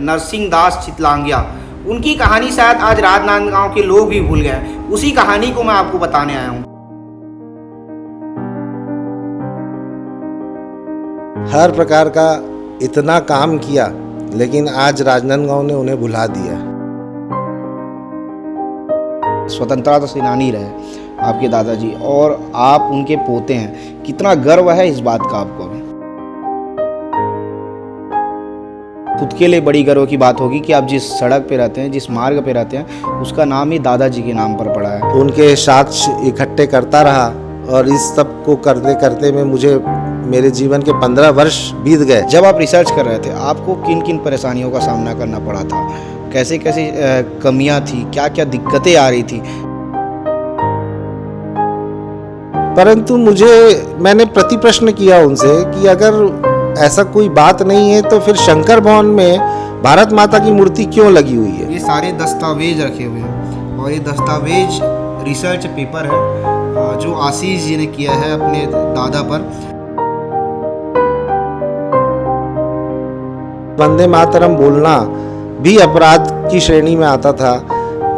नरसिंह दास चितलांगिया। उनकी कहानी शायद आज राजनांदगांव के लोग भी भूल गए। उसी कहानी को मैं आपको बताने आया हूँ। हर प्रकार का इतना काम किया, लेकिन आज राजनांदगांव ने उन्हें भुला दिया। स्वतंत्रता सेनानी रहे आपके दादाजी और आप उनके पोते हैं। कितना गर्व है इस बात का आपको? खुद के लिए बड़ी गर्व की बात होगी कि आप जिस सड़क पे रहते हैं, जिस मार्ग पे रहते हैं, उसका नाम ही दादाजी के नाम पर पड़ा है। उनके साक्ष्य इकट्ठे करता रहा और इस सब को करते करते में मेरे जीवन के 15 वर्ष बीत गए। जब आप रिसर्च कर रहे थे, आपको किन किन परेशानियों का सामना करना पड़ा था? कैसे कैसे कमियां थी, क्या क्या दिक्कतें आ रही थी? परंतु मैंने प्रति प्रश्न किया उनसे कि अगर ऐसा कोई बात नहीं है तो फिर शंकर भवन में भारत माता की मूर्ति क्यों लगी हुई है? ये सारे दस्तावेज रखे हुए हैं और ये दस्तावेज रिसर्च पेपर है जो आशीष जी ने किया है अपने दादा पर। वंदे मातरम बोलना भी अपराध की श्रेणी में आता था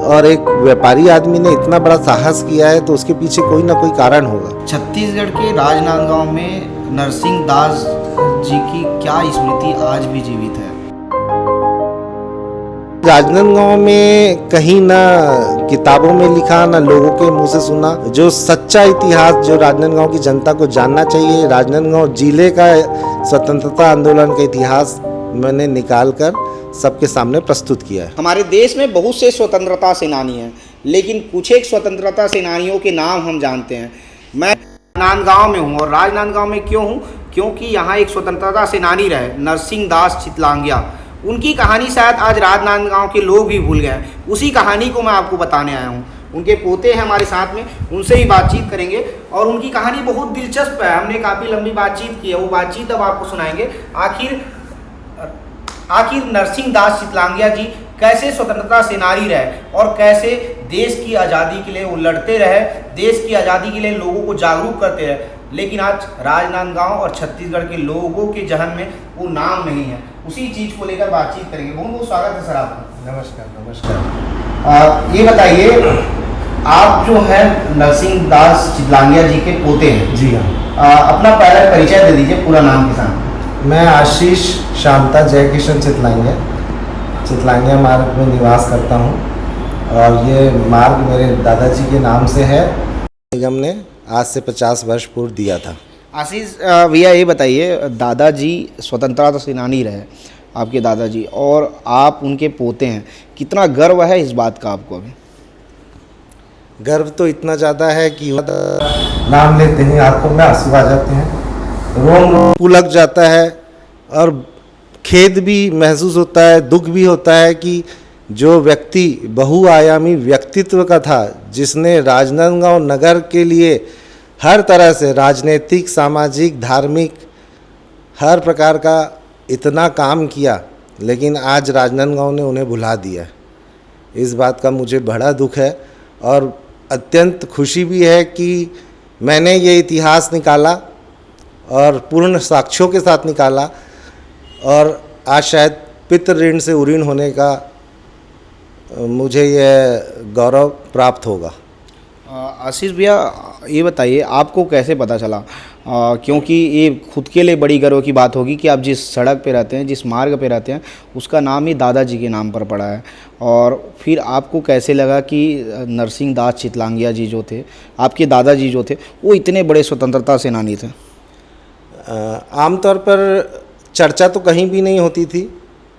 और एक व्यापारी आदमी ने इतना बड़ा साहस किया है तो उसके पीछे कोई ना कोई कारण होगा। छत्तीसगढ़ के राजनांदगांव में नरसिंह दास जी की क्या स्मृति आज भी जीवित है? राजनांदगांव में कहीं ना किताबों में लिखा, ना लोगों के मुंह से सुना, जो सच्चा इतिहास जो राजनांदगांव की जनता को जानना चाहिए। राजनांदगांव जिले का स्वतंत्रता आंदोलन का इतिहास मैंने निकाल कर सबके सामने प्रस्तुत किया है। हमारे देश में बहुत से स्वतंत्रता सेनानी हैं, लेकिन कुछ एक स्वतंत्रता सेनानियों के नाम हम जानते हैं। मैं राजनांदगांव में हूँ और राजनांदगांव में क्यों हूँ? क्योंकि यहाँ एक स्वतंत्रता सेनानी रहे नरसिंह दास चितलांगिया। उनकी कहानी शायद आज राजनांदगांव के लोग भी भूल गए। उसी कहानी को मैं आपको बताने आया हूँ। उनके पोते हैं हमारे साथ में, उनसे ही बातचीत करेंगे और उनकी कहानी बहुत दिलचस्प है। हमने काफ़ी लंबी बातचीत की है, वो बातचीत अब आपको सुनाएंगे। आखिर नरसिंह दास चितलांगिया जी कैसे स्वतंत्रता सेनानी रहे और कैसे देश की आज़ादी के लिए वो लड़ते रहे, देश की आज़ादी के लिए लोगों को जागरूक करते रहे, लेकिन आज राजनांदगांव और छत्तीसगढ़ के लोगों के जहन में वो नाम नहीं है। उसी चीज़ को लेकर बातचीत करेंगे। बहुत बहुत स्वागत है सर आपका। नमस्कार। नमस्कार। ये बताइए, आप जो है नरसिंह दास चितलांगिया जी के पोते हैं। जी हाँ। अपना पहला परिचय दे दीजिए पूरा नाम के साथ। मैं आशीष शांता जयकिशन चितलांगिया मार्ग में निवास करता हूँ और ये मार्ग मेरे दादाजी के नाम से है। निगम ने आज से 50 वर्ष पूर्व दिया था। आशीष भैया, ये बताइए, दादाजी स्वतंत्रता सेनानी रहे आपके दादाजी और आप उनके पोते हैं। कितना गर्व है इस बात का आपको? अभी गर्व तो इतना ज़्यादा है कि नाम लेते ही आंखों में आंसू आ जाते हैं, रोम पुलक जाता है और खेद भी महसूस होता है, दुख भी होता है कि जो व्यक्ति बहुआयामी व्यक्तित्व का था, जिसने राजनांदगांव नगर के लिए हर तरह से राजनीतिक, सामाजिक, धार्मिक हर प्रकार का इतना काम किया, लेकिन आज राजनांदगांव ने उन्हें भुला दिया। इस बात का मुझे बड़ा दुख है और अत्यंत खुशी भी है कि मैंने ये इतिहास निकाला और पूर्ण साक्ष्यों के साथ निकाला और आज शायद पितृ ऋण से उऋण होने का मुझे यह गौरव प्राप्त होगा। आशीष भैया, ये बताइए, आपको कैसे पता चला? क्योंकि ये खुद के लिए बड़ी गर्व की बात होगी कि आप जिस सड़क पे रहते हैं, जिस मार्ग पे रहते हैं, उसका नाम ही दादाजी के नाम पर पड़ा है। और फिर आपको कैसे लगा कि नरसिंह दास चितलांगिया जी जो थे, आपके दादाजी जो थे, वो इतने बड़े स्वतंत्रता सेनानी थे? आमतौर पर चर्चा तो कहीं भी नहीं होती थी,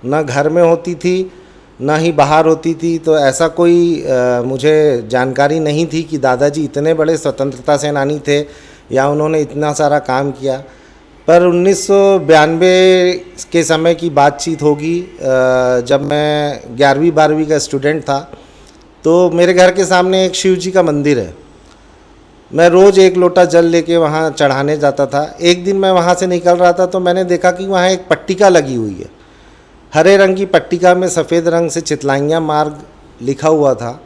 ना घर में होती थी, ना ही बाहर होती थी, तो ऐसा कोई मुझे जानकारी नहीं थी कि दादाजी इतने बड़े स्वतंत्रता सेनानी थे या उन्होंने इतना सारा काम किया। पर 1992 के समय की बातचीत होगी, जब मैं 11वीं 12वीं का स्टूडेंट था, तो मेरे घर के सामने एक शिव जी का मंदिर है। मैं रोज़ एक लोटा जल लेके वहाँ चढ़ाने जाता था। एक दिन मैं वहाँ से निकल रहा था तो मैंने देखा कि वहाँ एक पट्टिका लगी हुई है। हरे रंग की पट्टिका में सफ़ेद रंग से चितलांगिया मार्ग लिखा हुआ था।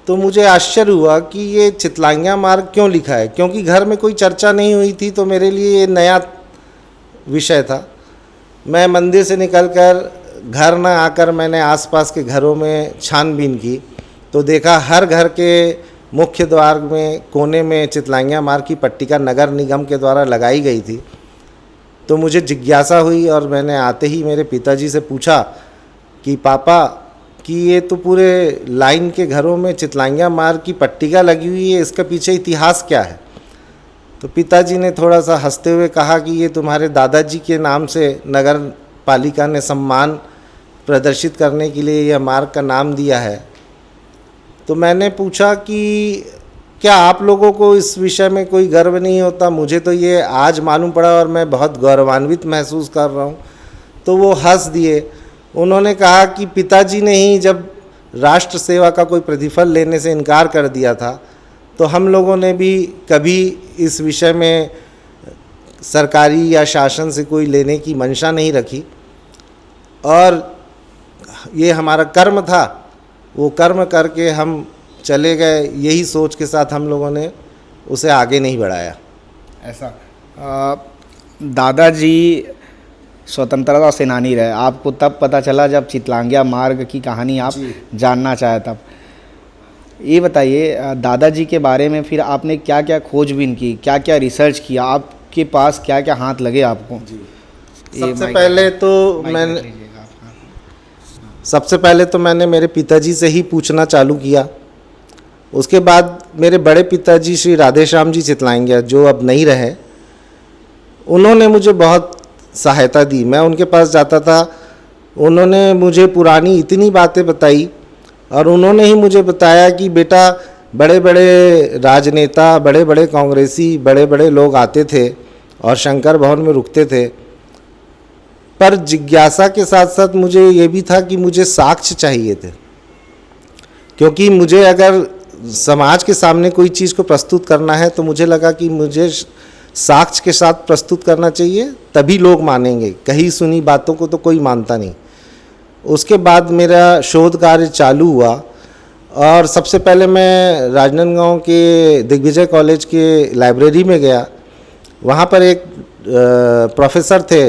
तो मुझे आश्चर्य हुआ कि ये चितलांगिया मार्ग क्यों लिखा है, क्योंकि घर में कोई चर्चा नहीं हुई थी, तो मेरे लिए ये नया विषय था। मैं मंदिर से निकलकर घर न आकर मैंने आसपास के घरों में छानबीन की तो देखा हर घर के मुख्य द्वार में कोने में चितलांगिया मार्ग की पट्टिका नगर निगम के द्वारा लगाई गई थी। तो मुझे जिज्ञासा हुई और मैंने आते ही मेरे पिताजी से पूछा कि पापा कि ये तो पूरे लाइन के घरों में चितलांगिया मार्ग की पट्टिका लगी हुई है, इसके पीछे इतिहास क्या है? तो पिताजी ने थोड़ा सा हंसते हुए कहा कि ये तुम्हारे दादाजी के नाम से नगर पालिका ने सम्मान प्रदर्शित करने के लिए यह मार्ग का नाम दिया है। तो मैंने पूछा कि क्या आप लोगों को इस विषय में कोई गर्व नहीं होता? मुझे तो ये आज मालूम पड़ा और मैं बहुत गौरवान्वित महसूस कर रहा हूँ। तो वो हंस दिए। उन्होंने कहा कि पिताजी ने ही जब राष्ट्र सेवा का कोई प्रतिफल लेने से इनकार कर दिया था तो हम लोगों ने भी कभी इस विषय में सरकारी या शासन से कोई लेने की मंशा नहीं रखी और ये हमारा कर्म था, वो कर्म करके हम चले गए। यही सोच के साथ हम लोगों ने उसे आगे नहीं बढ़ाया। ऐसा दादाजी स्वतंत्रता सेनानी रहे, आपको तब पता चला जब चितलांगिया मार्ग की कहानी आप जानना चाहे तब। ये बताइए दादाजी के बारे में फिर आपने क्या क्या खोजबीन की, क्या क्या रिसर्च किया, आपके पास क्या क्या हाथ लगे आपको? सबसे पहले तो मैंने मेरे पिताजी से ही पूछना चालू किया। उसके बाद मेरे बड़े पिताजी श्री राधेश्याम जी चितलांगिया जो अब नहीं रहे, उन्होंने मुझे बहुत सहायता दी। मैं उनके पास जाता था, उन्होंने मुझे पुरानी इतनी बातें बताई और उन्होंने ही मुझे बताया कि बेटा बड़े बड़े राजनेता, बड़े बड़े कांग्रेसी, बड़े बड़े लोग आते थे और शंकर भवन में रुकते थे, पर जिज्ञासा के साथ साथ मुझे ये भी था कि मुझे साक्ष्य चाहिए थे, क्योंकि मुझे अगर समाज के सामने कोई चीज़ को प्रस्तुत करना है तो मुझे लगा कि मुझे साक्ष्य के साथ प्रस्तुत करना चाहिए, तभी लोग मानेंगे। कही सुनी बातों को तो कोई मानता नहीं। उसके बाद मेरा शोध कार्य चालू हुआ और सबसे पहले मैं राजनांदगांव के दिग्विजय कॉलेज के लाइब्रेरी में गया। वहाँ पर एक प्रोफेसर थे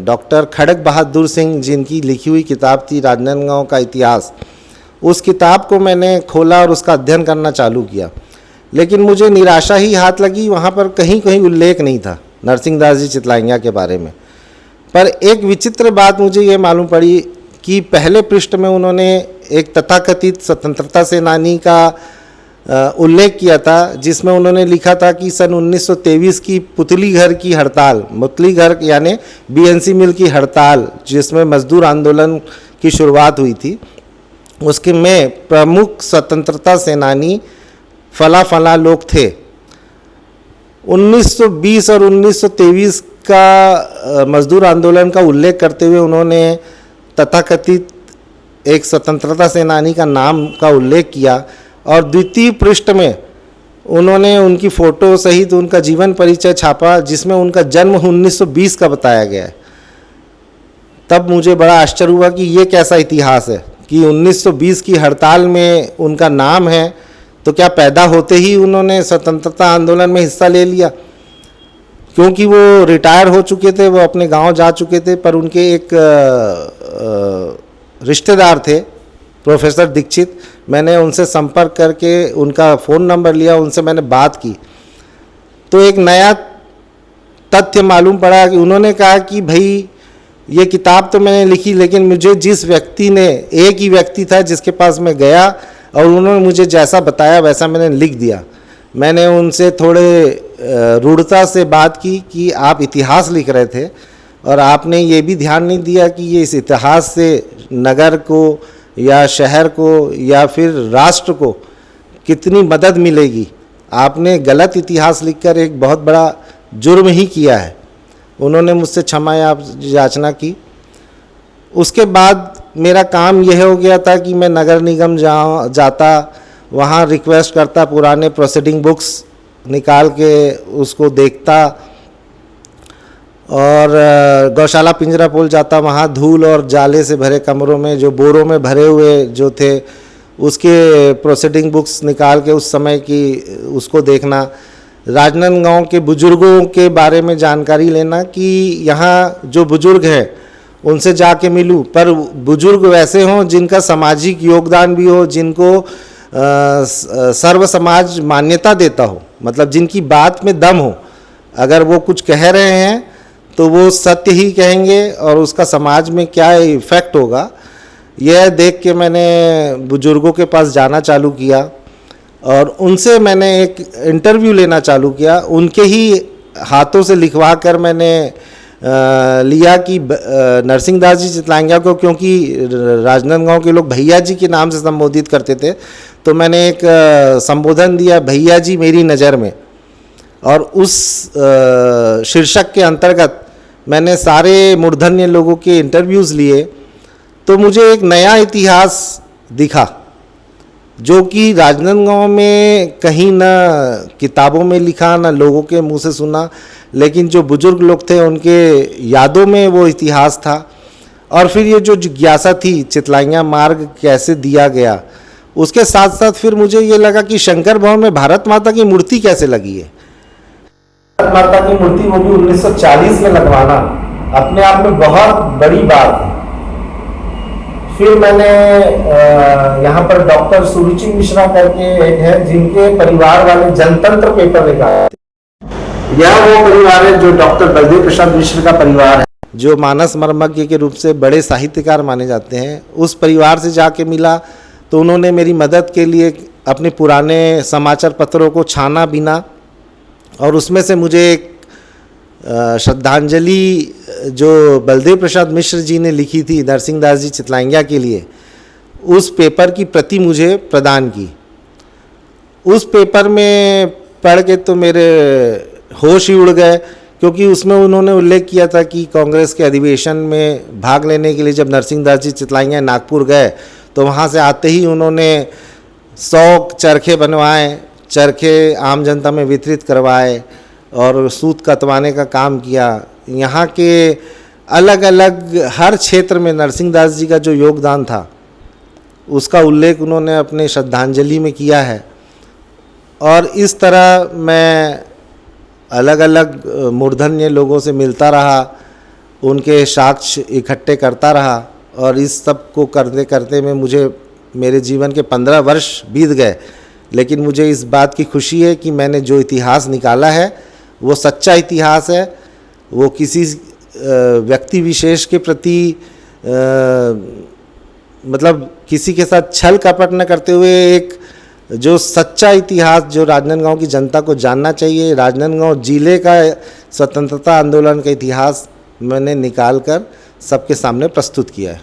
डॉक्टर खड़ग बहादुर सिंह, जिनकी लिखी हुई किताब थी राजनांदगांव का इतिहास। उस किताब को मैंने खोला और उसका अध्ययन करना चालू किया, लेकिन मुझे निराशा ही हाथ लगी। वहाँ पर कहीं कहीं उल्लेख नहीं था नरसिंहदास जी चितलांगिया के बारे में। पर एक विचित्र बात मुझे ये मालूम पड़ी कि पहले पृष्ठ में उन्होंने एक तथाकथित स्वतंत्रता सेनानी का उल्लेख किया था, जिसमें उन्होंने लिखा था कि सन 1923 की पुतली घर की हड़ताल, पुतली घर यानी बीएनसी मिल की हड़ताल, जिसमें मजदूर आंदोलन की शुरुआत हुई थी, उसके में प्रमुख स्वतंत्रता सेनानी फला फला लोग थे। 1920 और 1923 का मजदूर आंदोलन का उल्लेख करते हुए उन्होंने तथाकथित एक स्वतंत्रता सेनानी का नाम का उल्लेख किया और द्वितीय पृष्ठ में उन्होंने उनकी फ़ोटो सहित उनका जीवन परिचय छापा, जिसमें उनका जन्म 1920 का बताया गया है। तब मुझे बड़ा आश्चर्य हुआ कि ये कैसा इतिहास है कि 1920 की हड़ताल में उनका नाम है, तो क्या पैदा होते ही उन्होंने स्वतंत्रता आंदोलन में हिस्सा ले लिया? क्योंकि वो रिटायर हो चुके थे, वो अपने गांव जा चुके थे, पर उनके एक रिश्तेदार थे प्रोफेसर दीक्षित। मैंने उनसे संपर्क करके उनका फ़ोन नंबर लिया, उनसे मैंने बात की तो एक नया तथ्य मालूम पड़ा कि उन्होंने कहा कि भाई ये किताब तो मैंने लिखी, लेकिन मुझे जिस व्यक्ति ने, एक ही व्यक्ति था जिसके पास मैं गया और उन्होंने मुझे जैसा बताया वैसा मैंने लिख दिया। मैंने उनसे थोड़े रूढ़ता से बात की कि आप इतिहास लिख रहे थे और आपने ये भी ध्यान नहीं दिया कि ये इस इतिहास से नगर को या शहर को या फिर राष्ट्र को कितनी मदद मिलेगी। आपने गलत इतिहास लिखकर एक बहुत बड़ा जुर्म ही किया है। उन्होंने मुझसे क्षमा याचना की। उसके बाद मेरा काम यह हो गया था कि मैं नगर निगम जाता, वहाँ रिक्वेस्ट करता, पुराने प्रोसीडिंग बुक्स निकाल के उसको देखता और गौशाला पिंजरापोल जाता, वहाँ धूल और जाले से भरे कमरों में जो बोरों में भरे हुए जो थे उसके प्रोसीडिंग बुक्स निकाल के उस समय की उसको देखना, राजनांदगांव के बुजुर्गों के बारे में जानकारी लेना कि यहाँ जो बुजुर्ग हैं उनसे जाके मिलूं, पर बुजुर्ग वैसे हों जिनका सामाजिक योगदान भी हो, जिनको सर्व समाज मान्यता देता हो, मतलब जिनकी बात में दम हो। अगर वो कुछ कह रहे हैं तो वो सत्य ही कहेंगे और उसका समाज में क्या इफ़ेक्ट होगा, यह देख के मैंने बुजुर्गों के पास जाना चालू किया और उनसे मैंने एक इंटरव्यू लेना चालू किया। उनके ही हाथों से लिखवा कर मैंने लिया कि नरसिंह दास जी चितलांगिया को, क्योंकि राजनांदगांव के लोग भैया जी के नाम से संबोधित करते थे, तो मैंने एक संबोधन दिया, भैया जी मेरी नज़र में। और उस शीर्षक के अंतर्गत मैंने सारे मूर्धन्य लोगों के इंटरव्यूज़ लिए, तो मुझे एक नया इतिहास दिखा जो कि राजनांदगांव में कहीं ना किताबों में लिखा, ना लोगों के मुंह से सुना, लेकिन जो बुजुर्ग लोग थे उनके यादों में वो इतिहास था। और फिर ये जो जिज्ञासा थी चितलांगिया मार्ग कैसे दिया गया, उसके साथ साथ फिर मुझे ये लगा कि शंकर भवन में भारत माता की मूर्ति कैसे लगी है। भारत माता की मूर्ति वो भी 1940 में लगवाना अपने आप में बहुत बड़ी बात है। फिर मैंने यहाँ पर डॉक्टर सुरुचि मिश्रा करके एक है जिनके परिवार वाले जनतंत्र पेपर निकाले, यह वो परिवार है जो डॉक्टर बलदेव प्रसाद मिश्र का परिवार है, जो मानस मर्मज्ञ के रूप से बड़े साहित्यकार माने जाते हैं। उस परिवार से जाके मिला तो उन्होंने मेरी मदद के लिए अपने पुराने समाचार पत्रों को छाना बीना और उसमें से मुझे एक श्रद्धांजलि जो बलदेव प्रसाद मिश्र जी ने लिखी थी नरसिंह दास जी चितलांगिया के लिए, उस पेपर की प्रति मुझे प्रदान की। उस पेपर में पढ़ के तो मेरे होश ही उड़ गए, क्योंकि उसमें उन्होंने उल्लेख किया था कि कांग्रेस के अधिवेशन में भाग लेने के लिए जब नरसिंह दास जी चितलांगिया नागपुर गए तो वहाँ से आते ही उन्होंने 100 चरखे बनवाए, चरखे आम जनता में वितरित करवाए और सूत कतवाने का काम किया। यहाँ के अलग अलग हर क्षेत्र में नरसिंह दास जी का जो योगदान था उसका उल्लेख उन्होंने अपने श्रद्धांजलि में किया है। और इस तरह मैं अलग अलग मूर्धन्य लोगों से मिलता रहा, उनके साक्ष्य इकट्ठे करता रहा और इस सब को करते करते में मुझे मेरे जीवन के 15 वर्ष बीत गए। लेकिन मुझे इस बात की खुशी है कि मैंने जो इतिहास निकाला है वो सच्चा इतिहास है, वो किसी व्यक्ति विशेष के प्रति मतलब किसी के साथ छल कपट न करते हुए एक जो सच्चा इतिहास जो राजनांदगांव की जनता को जानना चाहिए, राजनांदगांव जिले का स्वतंत्रता आंदोलन का इतिहास मैंने निकाल कर सबके सामने प्रस्तुत किया है।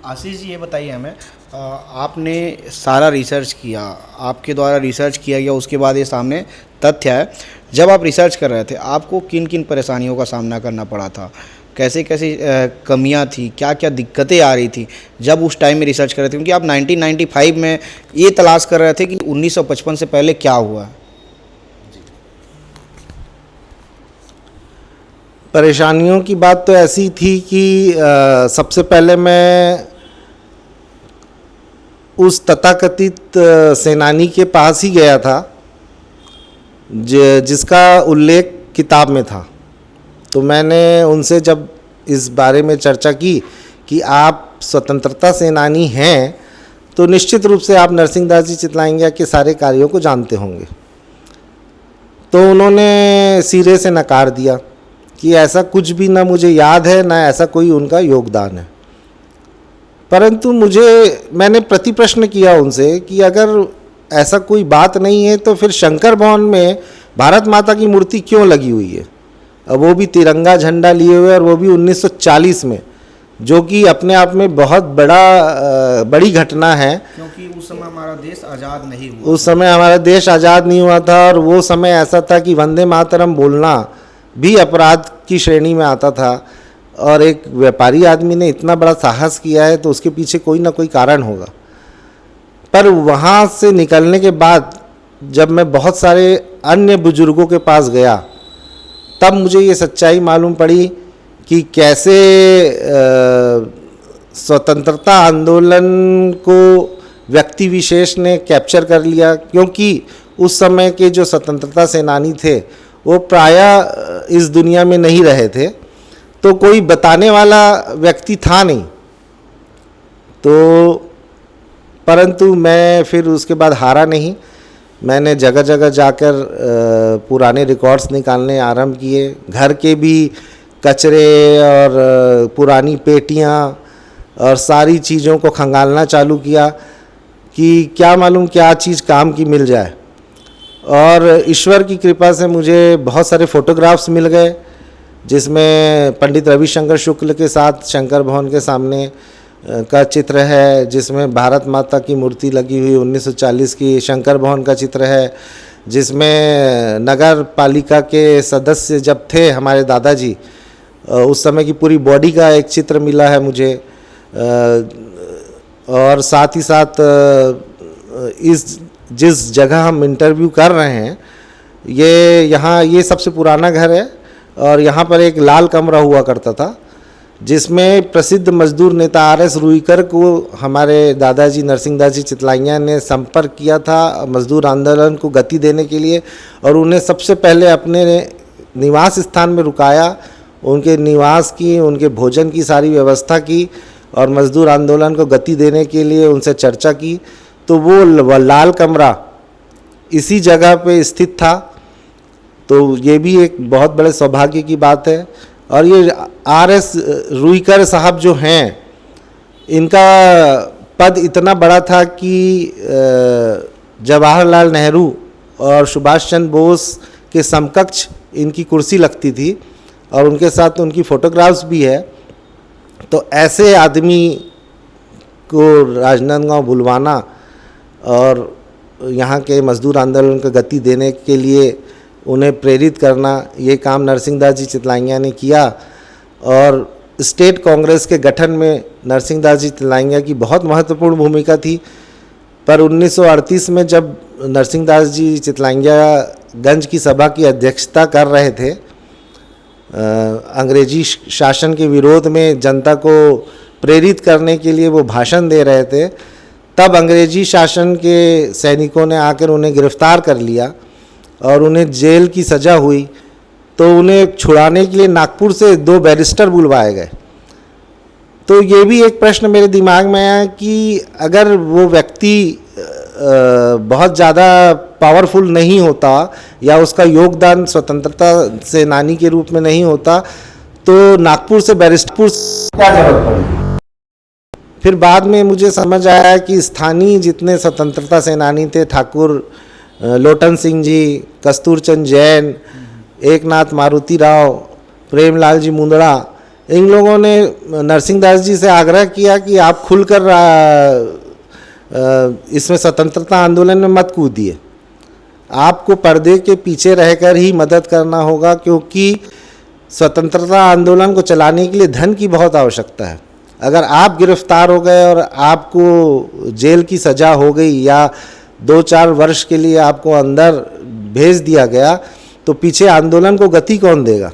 आशीष जी, ये बताइए हमें, आपने सारा रिसर्च किया, आपके द्वारा रिसर्च किया गया, उसके बाद ये सामने तथ्य है। जब आप रिसर्च कर रहे थे आपको किन किन परेशानियों का सामना करना पड़ा था, कैसे कैसे कमियां थी, क्या क्या दिक्कतें आ रही थी जब उस टाइम में रिसर्च कर रहे थे? क्योंकि आप 1995 में ये तलाश कर रहे थे कि 1955 से पहले क्या हुआ। परेशानियों की बात तो ऐसी थी कि सबसे पहले मैं उस तथाकथित सेनानी के पास ही गया था जिसका उल्लेख किताब में था। तो मैंने उनसे जब इस बारे में चर्चा की कि आप स्वतंत्रता सेनानी हैं तो निश्चित रूप से आप नरसिंह दास जी चितलांगिया के सारे कार्यों को जानते होंगे, तो उन्होंने सिरे से नकार दिया कि ऐसा कुछ भी ना मुझे याद है, ना ऐसा कोई उनका योगदान है। परंतु मैंने प्रति प्रश्न किया उनसे कि अगर ऐसा कोई बात नहीं है तो फिर शंकर भवन में भारत माता की मूर्ति क्यों लगी हुई है, और वो भी तिरंगा झंडा लिए हुए, और वो भी 1940 में, जो कि अपने आप में बहुत बड़ी घटना है, क्योंकि उस समय हमारा देश आज़ाद नहीं हुआ। उस समय हमारा देश आज़ाद नहीं हुआ था और वो समय ऐसा था कि वंदे मातरम बोलना भी अपराध की श्रेणी में आता था। और एक व्यापारी आदमी ने इतना बड़ा साहस किया है तो उसके पीछे कोई ना कोई कारण होगा। पर वहाँ से निकलने के बाद जब मैं बहुत सारे अन्य बुजुर्गों के पास गया तब मुझे ये सच्चाई मालूम पड़ी कि कैसे स्वतंत्रता आंदोलन को व्यक्ति विशेष ने कैप्चर कर लिया, क्योंकि उस समय के जो स्वतंत्रता सेनानी थे वो प्रायः इस दुनिया में नहीं रहे थे। तो कोई बताने वाला व्यक्ति था नहीं। तो परंतु मैं फिर उसके बाद हारा नहीं, मैंने जगह जगह जाकर पुराने रिकॉर्ड्स निकालने आरंभ किए। घर के भी कचरे और पुरानी पेटियां और सारी चीज़ों को खंगालना चालू किया कि क्या मालूम क्या चीज़ काम की मिल जाए। और ईश्वर की कृपा से मुझे बहुत सारे फ़ोटोग्राफ्स मिल गए, जिसमें पंडित रविशंकर शुक्ल के साथ शंकर भवन के सामने का चित्र है, जिसमें भारत माता की मूर्ति लगी हुई 1940 की शंकर भवन का चित्र है, जिसमें नगर पालिका के सदस्य जब थे हमारे दादाजी, उस समय की पूरी बॉडी का एक चित्र मिला है मुझे। और साथ ही साथ जिस जगह हम इंटरव्यू कर रहे हैं, ये सबसे पुराना घर है और यहाँ पर एक लाल कमरा हुआ करता था, जिसमें प्रसिद्ध मजदूर नेता आर.एस. रुईकर को हमारे दादाजी नरसिंह दास जी चितलाइया ने संपर्क किया था मजदूर आंदोलन को गति देने के लिए, और उन्हें सबसे पहले अपने निवास स्थान में रुकाया, उनके निवास की, उनके भोजन की सारी व्यवस्था की और मजदूर आंदोलन को गति देने के लिए उनसे चर्चा की। तो वो लाल कमरा इसी जगह पे स्थित था। तो ये भी एक बहुत बड़े सौभाग्य की बात है। और ये आर.एस. रुईकर साहब जो हैं, इनका पद इतना बड़ा था कि जवाहरलाल नेहरू और सुभाष चंद्र बोस के समकक्ष इनकी कुर्सी लगती थी और उनके साथ उनकी फ़ोटोग्राफ्स भी है। तो ऐसे आदमी को राजनांदगांव बुलवाना और यहाँ के मजदूर आंदोलन को गति देने के लिए उन्हें प्रेरित करना, ये काम नरसिंह दास जी चितलाइया ने किया। और स्टेट कांग्रेस के गठन में नरसिंह दास जी चितलाइया की बहुत महत्वपूर्ण भूमिका थी। पर 1938 में जब नरसिंह दास जी चितलाइया गंज की सभा की अध्यक्षता कर रहे थे, अंग्रेजी शासन के विरोध में जनता को प्रेरित करने के लिए वो भाषण दे रहे थे, तब अंग्रेजी शासन के सैनिकों ने आकर उन्हें गिरफ्तार कर लिया और उन्हें जेल की सज़ा हुई। तो उन्हें छुड़ाने के लिए नागपुर से 2 बैरिस्टर बुलवाए गए। तो ये भी एक प्रश्न मेरे दिमाग में आया कि अगर वो व्यक्ति बहुत ज़्यादा पावरफुल नहीं होता या उसका योगदान स्वतंत्रता सेनानी के रूप में नहीं होता, तो नागपुर से बैरिस्टर क्या जरूरत पड़ी। फिर बाद में मुझे समझ आया कि स्थानीय जितने स्वतंत्रता सेनानी थे, ठाकुर लोटन सिंह जी, कस्तूरचंद जैन, एकनाथ मारुति राव, प्रेमलाल जी मुंदड़ा, इन लोगों ने नरसिंह दास जी से आग्रह किया कि आप खुलकर इसमें स्वतंत्रता आंदोलन में मत कूदिए, आपको पर्दे के पीछे रहकर ही मदद करना होगा, क्योंकि स्वतंत्रता आंदोलन को चलाने के लिए धन की बहुत आवश्यकता है। अगर आप गिरफ्तार हो गए और आपको जेल की सज़ा हो गई या 2-4 वर्ष के लिए आपको अंदर भेज दिया गया, तो पीछे आंदोलन को गति कौन देगा।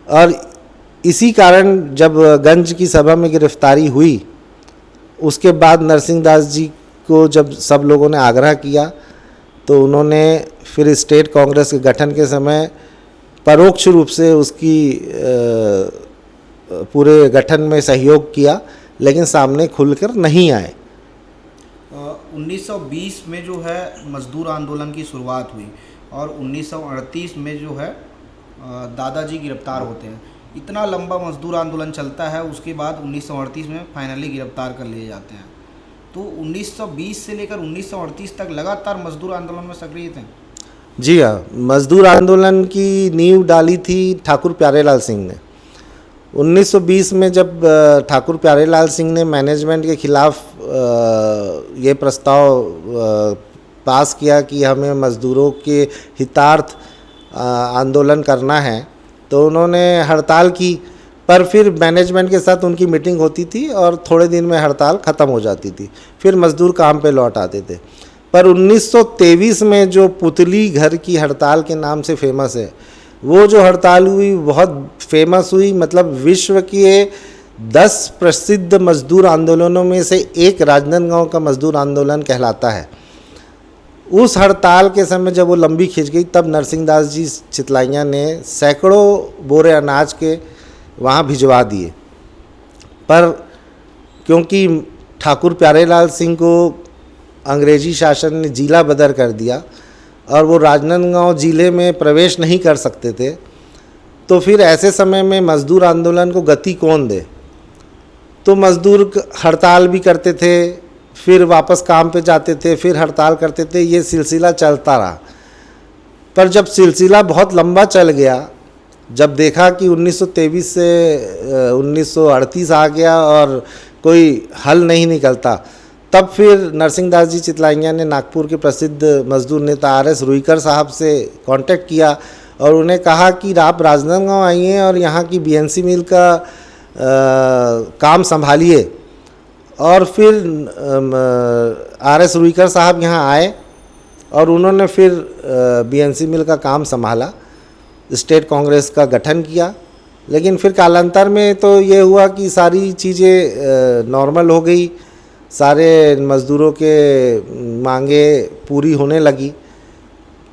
और इसी कारण जब गंज की सभा में गिरफ्तारी हुई, उसके बाद नरसिंह दास जी को जब सब लोगों ने आग्रह किया, तो उन्होंने फिर स्टेट कांग्रेस के गठन के समय परोक्ष रूप से उसकी पूरे गठन में सहयोग किया, लेकिन सामने खुलकर नहीं आए। 1920 में जो है मजदूर आंदोलन की शुरुआत हुई और 1938 में जो है दादाजी गिरफ्तार होते हैं। इतना लंबा मजदूर आंदोलन चलता है, उसके बाद 1938 में फाइनली गिरफ्तार कर लिए जाते हैं। तो 1920 से लेकर 1938 तक लगातार मजदूर आंदोलन में सक्रिय थे। जी हाँ, मजदूर आंदोलन की नींव डाली थी ठाकुर प्यारेलाल सिंह ने। 1920 में जब ठाकुर प्यारेलाल सिंह ने मैनेजमेंट के खिलाफ ये प्रस्ताव पास किया कि हमें मज़दूरों के हितार्थ आंदोलन करना है, तो उन्होंने हड़ताल की। पर फिर मैनेजमेंट के साथ उनकी मीटिंग होती थी और थोड़े दिन में हड़ताल ख़त्म हो जाती थी, फिर मज़दूर काम पे लौट आते थे। पर 1923 में जो पुतली घर की हड़ताल के नाम से फेमस है, वो जो हड़ताल हुई बहुत फेमस हुई, मतलब विश्व के 10 प्रसिद्ध मजदूर आंदोलनों में से एक राजनांदगांव का मजदूर आंदोलन कहलाता है। उस हड़ताल के समय जब वो लंबी खिंच गई, तब नरसिंह दास जी चितलाइया ने सैकड़ों बोरे अनाज के वहाँ भिजवा दिए। पर क्योंकि ठाकुर प्यारेलाल सिंह को अंग्रेजी शासन ने जिला बदर कर दिया और वो राजनांदगांव जिले में प्रवेश नहीं कर सकते थे, तो फिर ऐसे समय में मज़दूर आंदोलन को गति कौन दे। तो मज़दूर हड़ताल भी करते थे, फिर वापस काम पे जाते थे, फिर हड़ताल करते थे, ये सिलसिला चलता रहा। पर जब सिलसिला बहुत लंबा चल गया, जब देखा कि 1923 से 1938 आ गया और कोई हल नहीं निकलता, तब फिर नरसिंहदास जी चितलाइया ने नागपुर के प्रसिद्ध मजदूर नेता RS रुईकर साहब से कांटेक्ट किया और उन्हें कहा कि आप राजनांदगांव आइए और यहाँ की BNC मिल का काम संभालिए। और फिर RS रुईकर साहब यहाँ आए और उन्होंने फिर BNC मिल का काम संभाला, स्टेट कांग्रेस का गठन किया। लेकिन फिर कालांतर में तो ये हुआ कि सारी चीज़ें नॉर्मल हो गई, सारे मज़दूरों के मांगे पूरी होने लगी,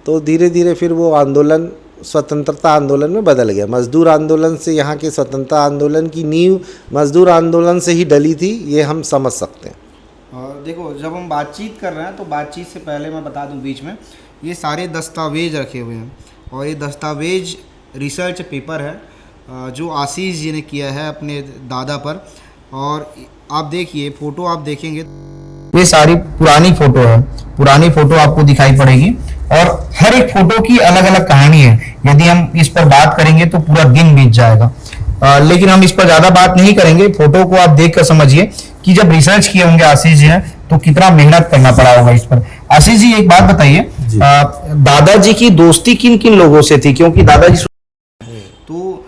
तो धीरे धीरे फिर वो आंदोलन स्वतंत्रता आंदोलन में बदल गया। मज़दूर आंदोलन से यहाँ के स्वतंत्रता आंदोलन की नींव मज़दूर आंदोलन से ही डली थी, ये हम समझ सकते हैं। और देखो, जब हम बातचीत कर रहे हैं तो बातचीत से पहले मैं बता दूं बीच में, ये सारे दस्तावेज रखे हुए हैं और ये दस्तावेज रिसर्च पेपर है जो आशीष जी ने किया है अपने दादा पर। और आप देखिए, फ़ोटो आप देखेंगे, ये सारी पुरानी फ़ोटो है, पुरानी फ़ोटो आपको दिखाई पड़ेगी और हर एक फ़ोटो की अलग अलग कहानी है। यदि हम इस पर बात करेंगे तो पूरा दिन बीत जाएगा, लेकिन हम इस पर ज़्यादा बात नहीं करेंगे। फ़ोटो को आप देख कर समझिए कि जब रिसर्च किए होंगे आशीष जी ने तो कितना मेहनत करना पड़ा होगा इस पर। आशीष जी, एक बात बताइए, दादाजी की दोस्ती किन किन लोगों से थी? क्योंकि दादाजी तो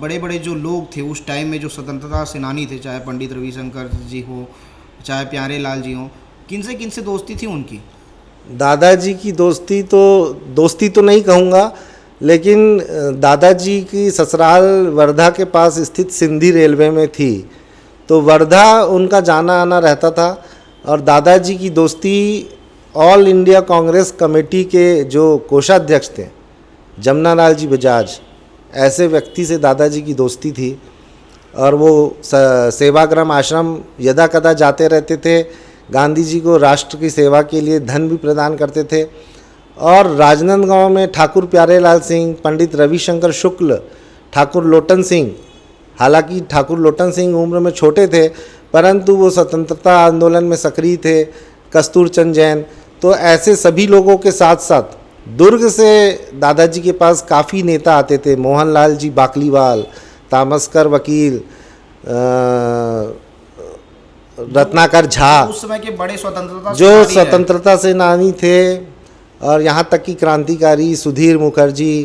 बड़े बड़े जो लोग थे उस टाइम में, जो स्वतंत्रता सेनानी थे, चाहे पंडित रविशंकर जी हो, चाहे प्यारेलाल जी हो, किन से दोस्ती थी उनकी? दादाजी की दोस्ती तो नहीं कहूँगा, लेकिन दादाजी की ससुराल वर्धा के पास स्थित सिंधी रेलवे में थी, तो वर्धा उनका जाना आना रहता था। और दादाजी की दोस्ती ऑल इंडिया कांग्रेस कमेटी के जो कोषाध्यक्ष थे जमनालाल जी बजाज, ऐसे व्यक्ति से दादाजी की दोस्ती थी। और वो सेवाग्राम आश्रम यदा कदा जाते रहते थे, गांधी जी को राष्ट्र की सेवा के लिए धन भी प्रदान करते थे। और राजनांदगांव में ठाकुर प्यारेलाल सिंह, पंडित रविशंकर शुक्ल, ठाकुर लोटन सिंह, हालांकि ठाकुर लोटन सिंह उम्र में छोटे थे परंतु वो स्वतंत्रता आंदोलन में सक्रिय थे, कस्तूर चंद जैन, तो ऐसे सभी लोगों के साथ साथ दुर्ग से दादाजी के पास काफ़ी नेता आते थे। मोहनलाल जी बाकलीवाल, तामस्कर वकील, रत्नाकर झा, उस समय के बड़े जो स्वतंत्रता सेनानी थे, और यहाँ तक कि क्रांतिकारी सुधीर मुखर्जी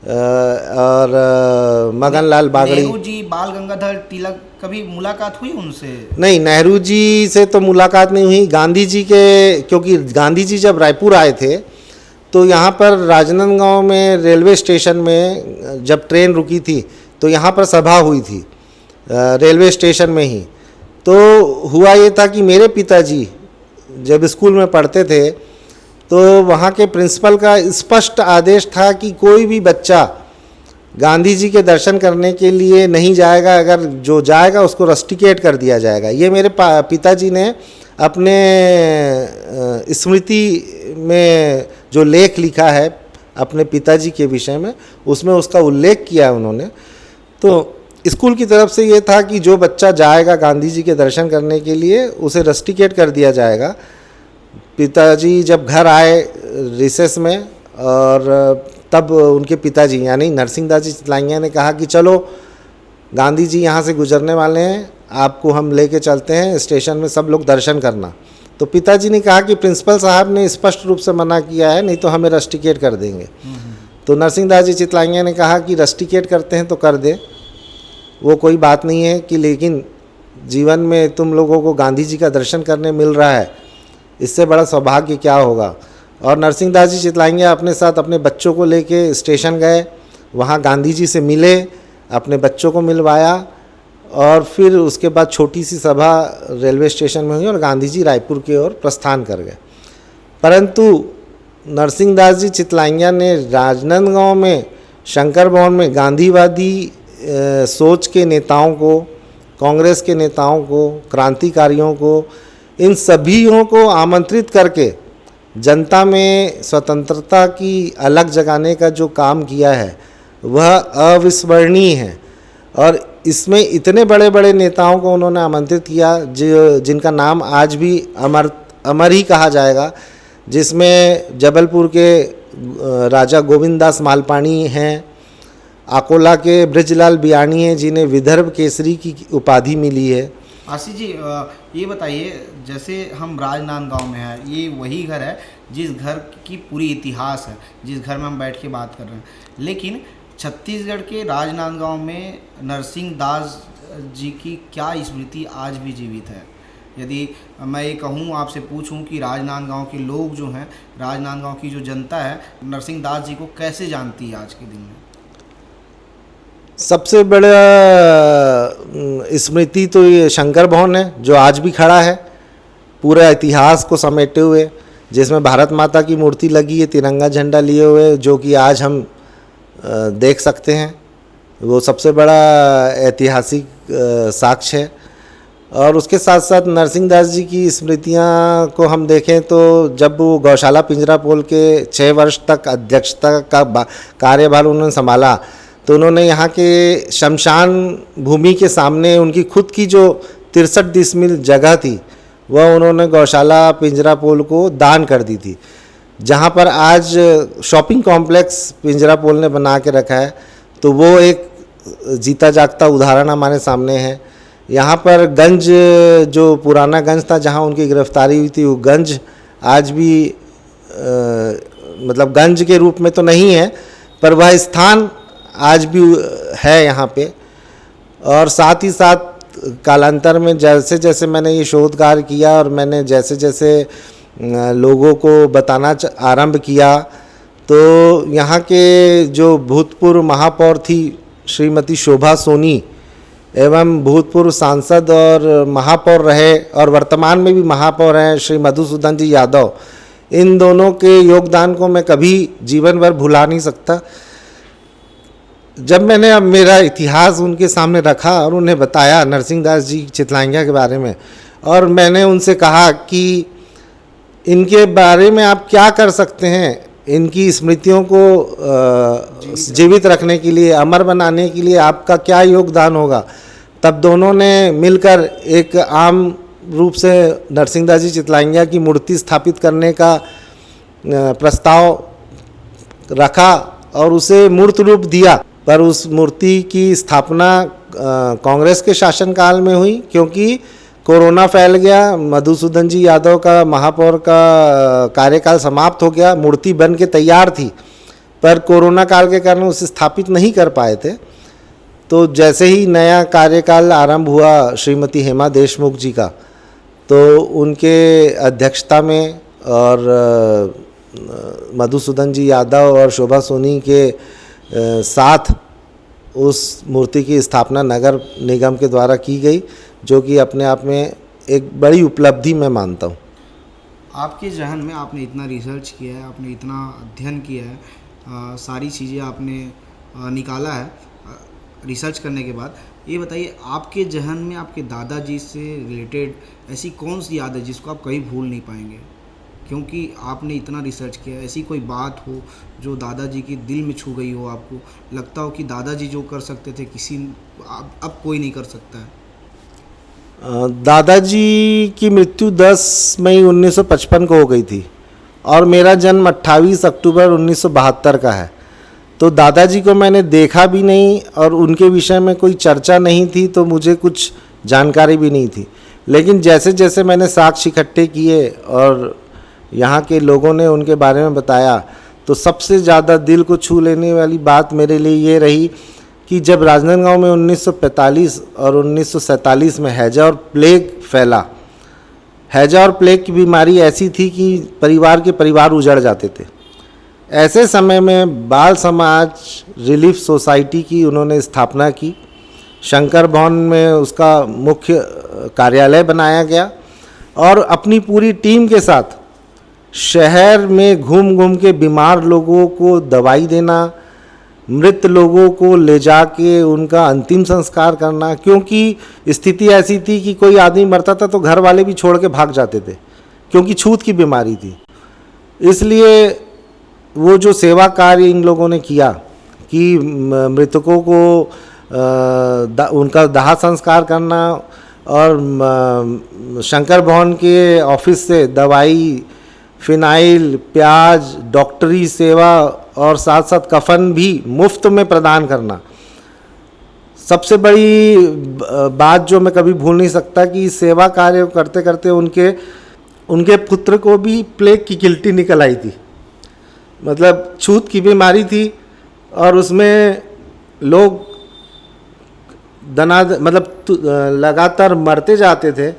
और मगनलाल बागड़ी। नेहरू जी, बाल गंगाधर तिलक, कभी मुलाकात हुई उनसे? नहीं, नेहरू जी से तो मुलाकात नहीं हुई। गांधी जी के, क्योंकि गांधी जी जब रायपुर आए थे तो यहाँ पर राजनांदगांव में रेलवे स्टेशन में जब ट्रेन रुकी थी तो यहाँ पर सभा हुई थी रेलवे स्टेशन में ही। तो हुआ ये था कि मेरे पिताजी जब स्कूल में पढ़ते थे तो वहाँ के प्रिंसिपल का स्पष्ट आदेश था कि कोई भी बच्चा गांधी जी के दर्शन करने के लिए नहीं जाएगा, अगर जो जाएगा उसको रस्टिकेट कर दिया जाएगा। ये मेरे पिताजी ने अपने स्मृति में जो लेख लिखा है अपने पिताजी के विषय में, उसमें उसका उल्लेख किया है उन्होंने। तो स्कूल की तरफ से ये था कि जो बच्चा जाएगा गांधी जी के दर्शन करने के लिए उसे रस्टिकेट कर दिया जाएगा। पिताजी जब घर आए रिसेस में, और तब उनके पिताजी यानी नरसिंहदास जी चितलाइया ने कहा कि चलो गांधी जी यहाँ से गुजरने वाले हैं, आपको हम लेके चलते हैं स्टेशन में, सब लोग दर्शन करना। तो पिताजी ने कहा कि प्रिंसिपल साहब ने स्पष्ट रूप से मना किया है, नहीं तो हमें रस्टिकेट कर देंगे। तो नरसिंहदास जी चितलाइया ने कहा कि रस्टिकेट करते हैं तो कर दे, वो कोई बात नहीं है, कि लेकिन जीवन में तुम लोगों को गांधी जी का दर्शन करने मिल रहा है, इससे बड़ा सौभाग्य क्या होगा। और नरसिंहदास जी चितलाइया अपने साथ अपने बच्चों को लेके स्टेशन गए, वहाँ गांधी जी से मिले, अपने बच्चों को मिलवाया, और फिर उसके बाद छोटी सी सभा रेलवे स्टेशन में हुई और गांधी जी रायपुर की ओर प्रस्थान कर गए। परंतु नरसिंहदास जी चितलाइया ने राजनांदगांव में शंकर भवन में गांधीवादी सोच के नेताओं को, कांग्रेस के नेताओं को, क्रांतिकारियों को, इन सभीयों को आमंत्रित करके जनता में स्वतंत्रता की अलग जगाने का जो काम किया है वह अविस्मरणीय है। और इसमें इतने बड़े बड़े नेताओं को उन्होंने आमंत्रित किया जिनका नाम आज भी अमर ही कहा जाएगा, जिसमें जबलपुर के राजा गोविंद दास मालपाणी हैं, अकोला के बृजलाल बियाणी हैं जिन्हें विदर्भ केसरी की उपाधि मिली है। आशीष जी, ये बताइए, जैसे हम राजनांदगांव में हैं, ये वही घर है जिस घर की पूरी इतिहास है, जिस घर में हम बैठ के बात कर रहे हैं, लेकिन छत्तीसगढ़ के राजनांदगांव में नरसिंह दास जी की क्या स्मृति आज भी जीवित है? यदि मैं ये कहूँ, आपसे पूछूं कि राजनांदगांव के लोग जो हैं, राजनांदगांव की जो जनता है, नरसिंह दास जी को कैसे जानती है आज के दिन में? सबसे बड़ा स्मृति तो ये शंकर भवन है जो आज भी खड़ा है पूरे इतिहास को समेटे हुए, जिसमें भारत माता की मूर्ति लगी है तिरंगा झंडा लिए हुए, जो कि आज हम देख सकते हैं। वो सबसे बड़ा ऐतिहासिक साक्ष्य है। और उसके साथ साथ नरसिंह दास जी की स्मृतियां को हम देखें तो जब वो गौशाला पिंजरापोल के 6 वर्ष तक अध्यक्षता का कार्यभार उन्होंने संभाला, तो उन्होंने यहाँ के शमशान भूमि के सामने उनकी खुद की जो 63 डिसमिल जगह थी वह उन्होंने गौशाला पिंजरापोल को दान कर दी थी, जहाँ पर आज शॉपिंग कॉम्प्लेक्स पिंजरापोल ने बना के रखा है। तो वो एक जीता जागता उदाहरण हमारे सामने है। यहाँ पर गंज, जो पुराना गंज था जहाँ उनकी गिरफ्तारी हुई थी, वो गंज आज भी मतलब गंज के रूप में तो नहीं है, पर वह स्थान आज भी है यहाँ पे। और साथ ही साथ कालांतर में जैसे जैसे मैंने ये शोध कार्य किया और मैंने जैसे जैसे लोगों को बताना आरंभ किया, तो यहाँ के जो भूतपूर्व महापौर थी श्रीमती शोभा सोनी एवं भूतपूर्व सांसद और महापौर रहे और वर्तमान में भी महापौर हैं श्री मधुसूदन जी यादव, इन दोनों के योगदान को मैं कभी जीवन भर भुला नहीं सकता। जब मैंने अब मेरा इतिहास उनके सामने रखा और उन्हें बताया नरसिंह दास जी चितलांगिया के बारे में, और मैंने उनसे कहा कि इनके बारे में आप क्या कर सकते हैं, इनकी स्मृतियों को जीवित रखने के लिए, अमर बनाने के लिए आपका क्या योगदान होगा, तब दोनों ने मिलकर एक आम रूप से नरसिंह दास जी चितलांगिया की मूर्ति स्थापित करने का प्रस्ताव रखा और उसे मूर्त रूप दिया। पर उस मूर्ति की स्थापना कांग्रेस के शासनकाल में हुई, क्योंकि कोरोना फैल गया, मधुसूदन जी यादव का महापौर का कार्यकाल समाप्त हो गया, मूर्ति बन के तैयार थी, पर कोरोना काल के कारण उसे स्थापित नहीं कर पाए थे। तो जैसे ही नया कार्यकाल आरंभ हुआ श्रीमती हेमा देशमुख जी का, तो उनके अध्यक्षता में और मधुसूदन जी यादव और शोभा सोनी के साथ उस मूर्ति की स्थापना नगर निगम के द्वारा की गई, जो कि अपने आप में एक बड़ी उपलब्धि मैं मानता हूँ। आपके जहन में आपने इतना रिसर्च किया है, आपने इतना अध्ययन किया है, सारी चीज़ें आपने निकाला है रिसर्च करने के बाद, ये बताइए आपके जहन में आपके दादाजी से रिलेटेड ऐसी कौन सी याद है जिसको आप कभी भूल नहीं पाएंगे? क्योंकि आपने इतना रिसर्च किया, ऐसी कोई बात हो जो दादाजी के दिल में छू गई हो, आपको लगता हो कि दादाजी जो कर सकते थे किसी अब कोई नहीं कर सकता है? दादाजी की मृत्यु 10 मई 1955 को हो गई थी और मेरा जन्म 28 अक्टूबर 1972 का है। तो दादाजी को मैंने देखा भी नहीं और उनके विषय में कोई चर्चा नहीं थी, तो मुझे कुछ जानकारी भी नहीं थी। लेकिन जैसे जैसे मैंने साक्ष्य इकट्ठे किए और यहाँ के लोगों ने उनके बारे में बताया, तो सबसे ज़्यादा दिल को छू लेने वाली बात मेरे लिए ये रही कि जब राजनांदगांव में 1945 और 1947 में हैजा और प्लेग फैला, हैजा और प्लेग की बीमारी ऐसी थी कि परिवार उजड़ जाते थे। ऐसे समय में बाल समाज रिलीफ सोसाइटी की उन्होंने स्थापना की, शंकर भवन में उसका मुख्य कार्यालय बनाया गया और अपनी पूरी टीम के साथ शहर में घूम घूम के बीमार लोगों को दवाई देना, मृत लोगों को ले जाके उनका अंतिम संस्कार करना, क्योंकि स्थिति ऐसी थी कि कोई आदमी मरता था तो घर वाले भी छोड़ के भाग जाते थे, क्योंकि छूत की बीमारी थी। इसलिए वो जो सेवा कार्य इन लोगों ने किया कि मृतकों को उनका दाह संस्कार करना और शंकर भवन के ऑफिस से दवाई, फिनाइल, प्याज, डॉक्टरी सेवा और साथ साथ कफन भी मुफ्त में प्रदान करना। सबसे बड़ी बात जो मैं कभी भूल नहीं सकता कि सेवा कार्य करते करते उनके पुत्र को भी प्लेग की गिल्टी निकल आई थी। मतलब छूत की बीमारी थी और उसमें लोग लगातार मरते जाते थे,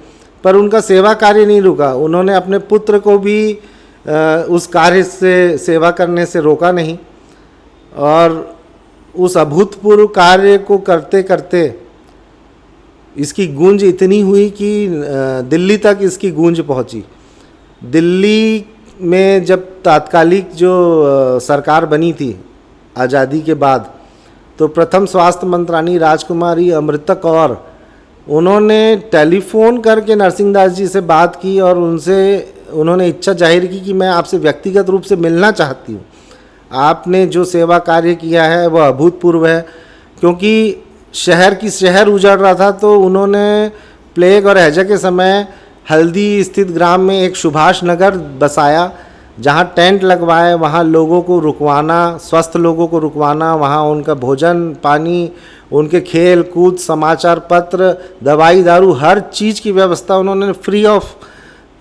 पर उनका सेवा कार्य नहीं रुका। उन्होंने अपने पुत्र को भी उस कार्य से सेवा करने से रोका नहीं और उस अभूतपूर्व कार्य को करते करते इसकी गूंज इतनी हुई कि दिल्ली तक इसकी गूंज पहुंची। दिल्ली में जब तात्कालिक जो सरकार बनी थी आज़ादी के बाद, तो प्रथम स्वास्थ्य मंत्रानी राजकुमारी अमृता कौर, उन्होंने टेलीफोन करके नरसिंहदास जी से बात की और उन्होंने इच्छा जाहिर की कि मैं आपसे व्यक्तिगत रूप से मिलना चाहती हूँ। आपने जो सेवा कार्य किया है वह अभूतपूर्व है। क्योंकि शहर उजड़ रहा था, तो उन्होंने प्लेग और हैजा के समय हल्दी स्थित ग्राम में एक सुभाष नगर बसाया, जहाँ टेंट लगवाए, वहाँ लोगों को रुकवाना, स्वस्थ लोगों को रुकवाना, वहाँ उनका भोजन पानी, उनके खेल कूद, समाचार पत्र, दवाई दारू, हर चीज़ की व्यवस्था उन्होंने फ्री ऑफ,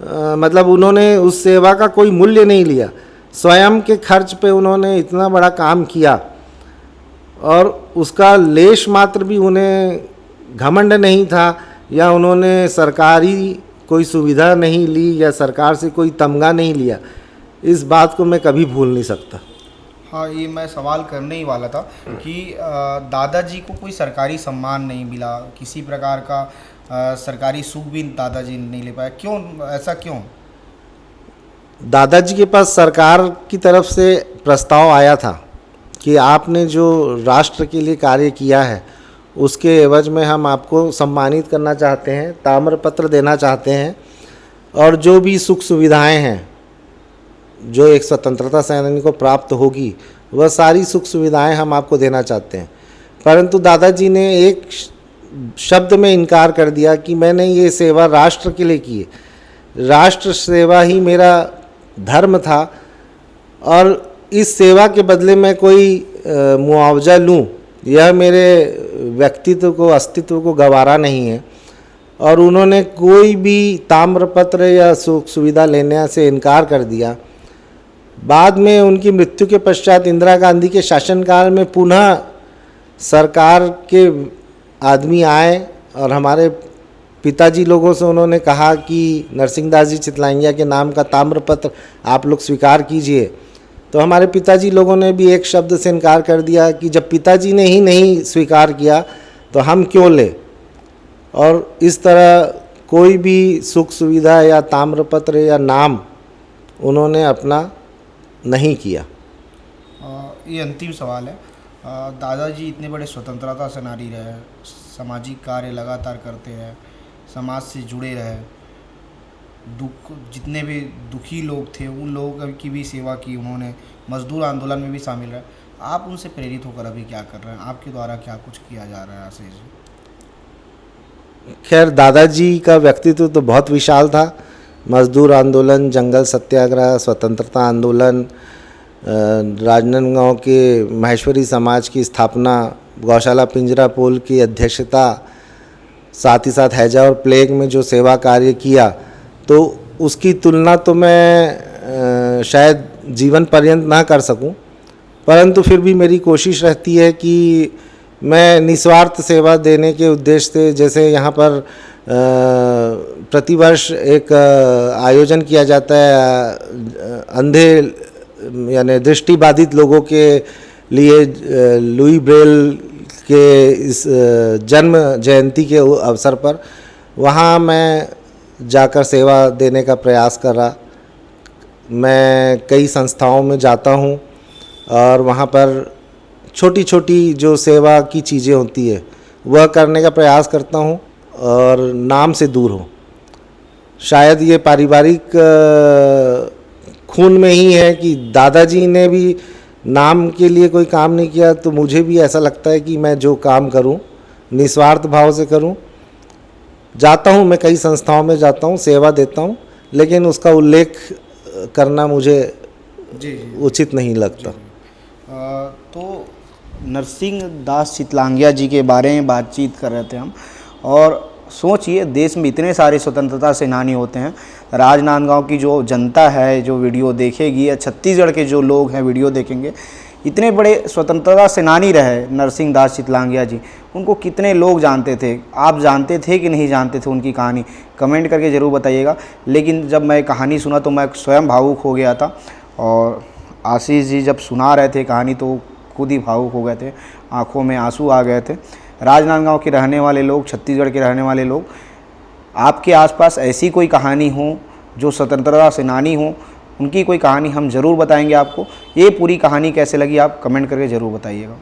मतलब उन्होंने उस सेवा का कोई मूल्य नहीं लिया। स्वयं के खर्च पे उन्होंने इतना बड़ा काम किया और उसका लेश मात्र भी उन्हें घमंड नहीं था, या उन्होंने सरकारी कोई सुविधा नहीं ली या सरकार से कोई तमगा नहीं लिया। इस बात को मैं कभी भूल नहीं सकता। हाँ, ये मैं सवाल करने ही वाला था कि दादाजी को कोई सरकारी सम्मान नहीं मिला, किसी प्रकार का सरकारी सुख भी दादाजी नहीं ले पाया, क्यों, ऐसा क्यों? दादाजी के पास सरकार की तरफ से प्रस्ताव आया था कि आपने जो राष्ट्र के लिए कार्य किया है उसके एवज में हम आपको सम्मानित करना चाहते हैं, ताम्रपत्र देना चाहते हैं, और जो भी सुख सुविधाएं हैं जो एक स्वतंत्रता सेनानी को प्राप्त होगी वह सारी सुख सुविधाएं हम आपको देना चाहते हैं। परंतु दादाजी ने एक शब्द में इनकार कर दिया कि मैंने ये सेवा राष्ट्र के लिए की है, राष्ट्र सेवा ही मेरा धर्म था और इस सेवा के बदले में कोई मुआवजा लूं, यह मेरे व्यक्तित्व को, अस्तित्व को गवारा नहीं है। और उन्होंने कोई भी ताम्रपत्र या सुख सुविधा लेने से इनकार कर दिया। बाद में उनकी मृत्यु के पश्चात इंदिरा गांधी के शासनकाल में पुनः सरकार के आदमी आए और हमारे पिताजी लोगों से उन्होंने कहा कि नरसिंहदास जी चितलांगिया के नाम का ताम्रपत्र आप लोग स्वीकार कीजिए। तो हमारे पिताजी लोगों ने भी एक शब्द से इनकार कर दिया कि जब पिताजी ने ही नहीं स्वीकार किया तो हम क्यों ले। और इस तरह कोई भी सुख सुविधा या ताम्रपत्र या नाम उन्होंने अपना नहीं किया। ये अंतिम सवाल है। दादाजी इतने बड़े स्वतंत्रता सेनानी रहे, सामाजिक कार्य लगातार करते हैं, समाज से जुड़े रहे, जितने भी दुखी लोग थे उन लोगों की भी सेवा की उन्होंने, मजदूर आंदोलन में भी शामिल रहे। आप उनसे प्रेरित होकर अभी क्या कर रहे हैं, आपके द्वारा क्या कुछ किया जा रहा है आशीष जी? खैर, दादाजी का व्यक्तित्व तो बहुत विशाल था। मजदूर आंदोलन, जंगल सत्याग्रह, स्वतंत्रता आंदोलन, राजनांदगांव के माहेश्वरी समाज की स्थापना, गौशाला पिंजरा पोल की अध्यक्षता, साथ ही साथ हैजा और प्लेग में जो सेवा कार्य किया, तो उसकी तुलना तो मैं शायद जीवन पर्यंत ना कर सकूं, परंतु फिर भी मेरी कोशिश रहती है कि मैं निस्वार्थ सेवा देने के उद्देश्य से, जैसे यहाँ पर प्रतिवर्ष एक आयोजन किया जाता है अंधे यानी दृष्टिबाधित लोगों के लिए, लुई ब्रेल के इस जन्म जयंती के अवसर पर वहाँ मैं जाकर सेवा देने का प्रयास कर रहा। मैं कई संस्थाओं में जाता हूँ और वहाँ पर छोटी छोटी जो सेवा की चीज़ें होती है वह करने का प्रयास करता हूँ और नाम से दूर हूँ। शायद ये पारिवारिक खून में ही है कि दादाजी ने भी नाम के लिए कोई काम नहीं किया, तो मुझे भी ऐसा लगता है कि मैं जो काम करूं निस्वार्थ भाव से करूं। जाता हूं, मैं कई संस्थाओं में जाता हूं, सेवा देता हूं, लेकिन उसका उल्लेख करना मुझे उचित नहीं लगता। तो नरसिंह दास चितलांगिया जी के बारे में बातचीत कर रहे थे हम, और सोचिए देश में इतने सारे स्वतंत्रता सेनानी होते हैं। राजनांदगांव की जो जनता है जो वीडियो देखेगी, या छत्तीसगढ़ के जो लोग हैं वीडियो देखेंगे, इतने बड़े स्वतंत्रता सेनानी रहे नरसिंह दास चितलांगिया जी, उनको कितने लोग जानते थे? आप जानते थे कि नहीं जानते थे उनकी कहानी? कमेंट करके ज़रूर बताइएगा। लेकिन जब मैं कहानी सुना तो मैं स्वयं भावुक हो गया था, और आशीष जी जब सुना रहे थे कहानी तो खुद ही भावुक हो गए थे, आंखों में आंसू आ गए थे। राजनांदगांव के रहने वाले लोग, छत्तीसगढ़ के रहने वाले लोग, आपके आसपास ऐसी कोई कहानी हो जो स्वतंत्रता सेनानी हो, उनकी कोई कहानी हम ज़रूर बताएंगे आपको। ये पूरी कहानी कैसे लगी आप कमेंट करके ज़रूर बताइएगा।